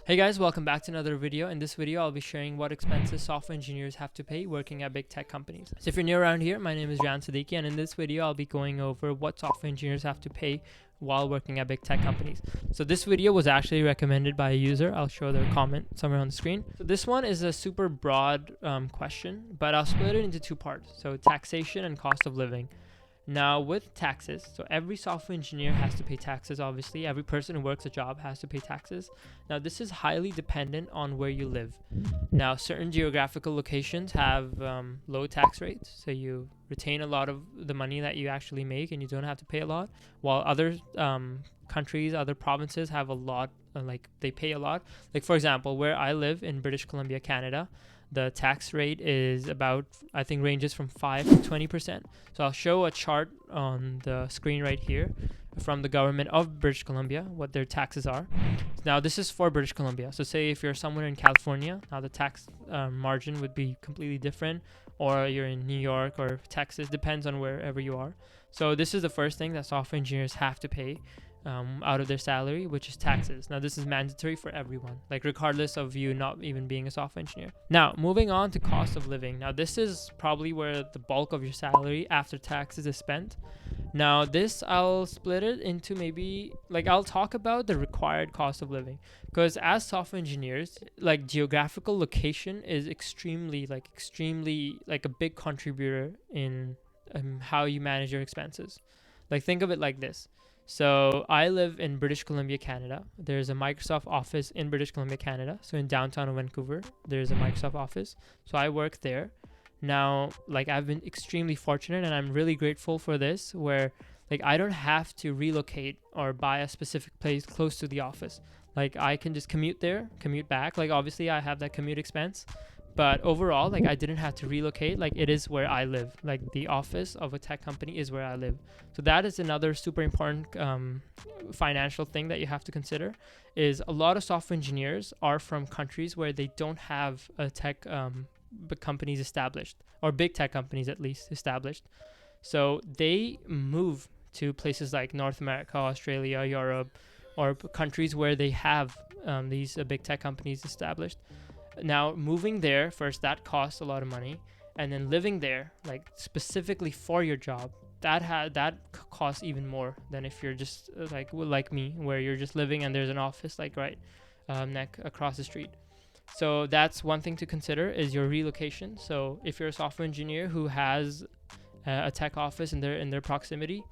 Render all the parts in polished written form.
Hey guys, welcome back to another video. In this video, I'll be sharing what expenses software engineers have to pay working at big tech companies. So if you're new around here, my name is Rayyan Siddiqui, and in this video, I'll be going over what software engineers have to pay while working at big tech companies. So this video was actually recommended by a user. I'll show their comment somewhere on the screen. So this one is a super broad question, but I'll split it into two parts. So taxation and cost of living. Now with taxes, so every software engineer has to pay taxes. Obviously, every person who works a job has to pay taxes. Now this is highly dependent on where you live. Now certain geographical locations have low tax rates, so you retain a lot of the money that you actually make and you don't have to pay a lot, while other countries, other provinces have a lot, they pay a lot. Like for example, where I live in British Columbia, Canada, the tax rate is about, I think, ranges from 5 to 20%. So I'll show a chart on the screen right here from the government of British Columbia, what their taxes are. Now this is for British Columbia. So say if you're somewhere in California, now the tax margin would be completely different, or you're in New York or Texas, depends on wherever you are. So this is the first thing that software engineers have to pay out of their salary, which is taxes. Now this is mandatory for everyone, like regardless of you not even being a software engineer. Now moving on to cost of living. Now this is probably where the bulk of your salary after taxes is spent. Now this, I'll split it into maybe, I'll talk about the required cost of living, because as software engineers, geographical location is extremely a big contributor in how you manage your expenses. Think of it like this. So I live in British Columbia, Canada. There's a Microsoft office in British Columbia, Canada. So in downtown Vancouver, there's a Microsoft office. So I work there. Now, I've been extremely fortunate and I'm really grateful for this, where I don't have to relocate or buy a specific place close to the office. I can just commute there, commute back. Obviously I have that commute expense, but overall, I didn't have to relocate. It is where I live. The office of a tech company is where I live. So that is another super important financial thing that you have to consider, is a lot of software engineers are from countries where they don't have a tech companies established, or big tech companies at least established. So they move to places like North America, Australia, Europe, or countries where they have these big tech companies established. Now moving there first, that costs a lot of money, and then living there specifically for your job, that costs even more than if you're just like me, where you're just living and there's an office across the street. So that's one thing to consider, is your relocation. So if you're a software engineer who has a tech office in their proximity,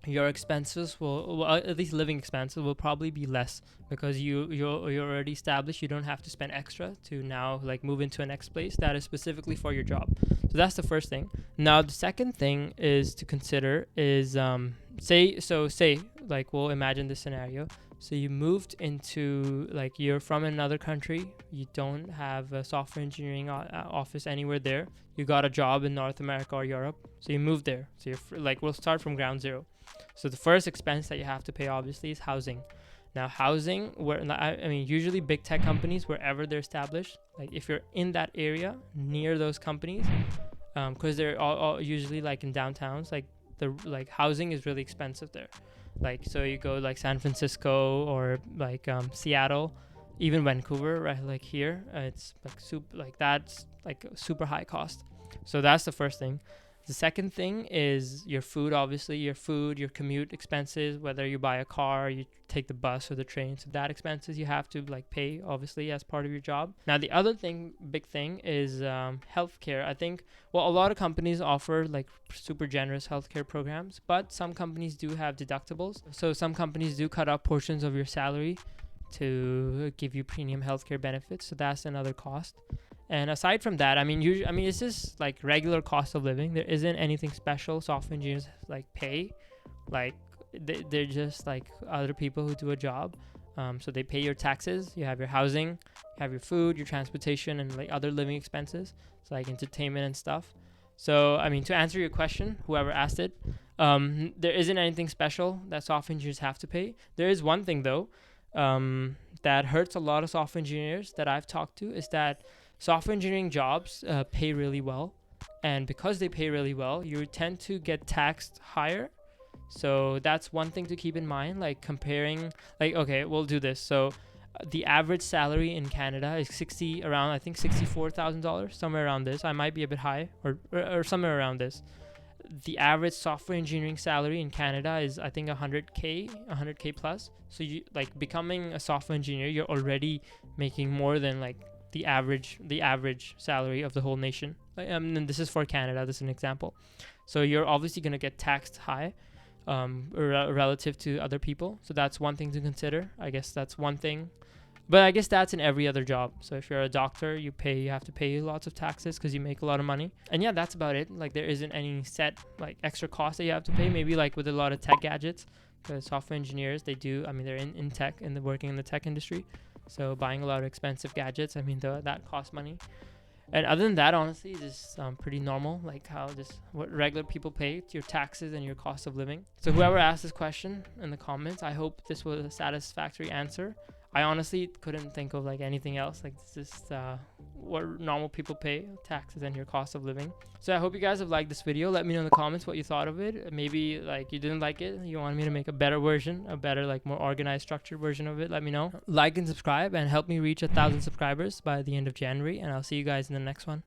your expenses will, at least living expenses, will probably be less, because you're already established. You don't have to spend extra to now move into a next place that is specifically for your job. So that's the first thing. Now the second thing is to consider is we'll imagine this scenario. So you moved into, you're from another country, you don't have a software engineering office anywhere there, you got a job in North America or Europe, so you moved there. So you're we'll start from ground zero. So the first expense that you have to pay obviously is housing. Now housing, usually big tech companies, wherever they're established, if you're in that area near those companies, because they're all usually in downtowns, housing is really expensive there. So you go San Francisco or Seattle, even Vancouver, right? Here, it's that's a super high cost. So that's the first thing. The second thing is your food, obviously, your commute expenses, whether you buy a car, you take the bus or the train. So that expenses you have to pay, obviously, as part of your job. Now, the other big thing is healthcare. I think, a lot of companies offer super generous healthcare programs, but some companies do have deductibles. So some companies do cut off portions of your salary to give you premium healthcare benefits. So that's another cost. And aside from that, it's just regular cost of living. There isn't anything special software engineers pay. They're just other people who do a job. So they pay your taxes, you have your housing, you have your food, your transportation, and other living expenses, so entertainment and stuff. So to answer your question, whoever asked it, there isn't anything special that software engineers have to pay. There is one thing though, that hurts a lot of software engineers that I've talked to, is that software engineering jobs pay really well, and because they pay really well, you tend to get taxed higher. So that's one thing to keep in mind, comparing, okay, we'll do this. So The average salary in Canada is around, I think, $64,000, somewhere around this. I might be a bit high, or somewhere around this. The average software engineering salary in Canada is, I think, 100k plus. So you, like, becoming a software engineer, you're already making more than like the average salary of the whole nation. And this is for Canada. This is an example. So you're obviously going to get taxed high relative to other people. So that's one thing to consider. I guess that's one thing. But I guess that's in every other job. So if you're a doctor, you have to pay lots of taxes because you make a lot of money. And yeah, that's about it. Like, there isn't any set like extra cost that you have to pay. Maybe like with a lot of tech gadgets, because software engineers, they're in tech, and they're working in the tech industry. So buying a lot of expensive gadgets, that costs money. And other than that, honestly, just pretty normal, like what regular people pay, your taxes and your cost of living. So whoever asked this question in the comments, I hope this was a satisfactory answer. I honestly couldn't think of like anything else. Like, it's just what normal people pay, taxes and your cost of living. So I hope you guys have liked this video. Let me know in the comments what you thought of it. Maybe like you didn't like it, you want me to make a better version, a better, like, more organized, structured version of it. Let me know. Like and subscribe, and help me reach 1,000 subscribers by the end of January, and I'll see you guys in the next one.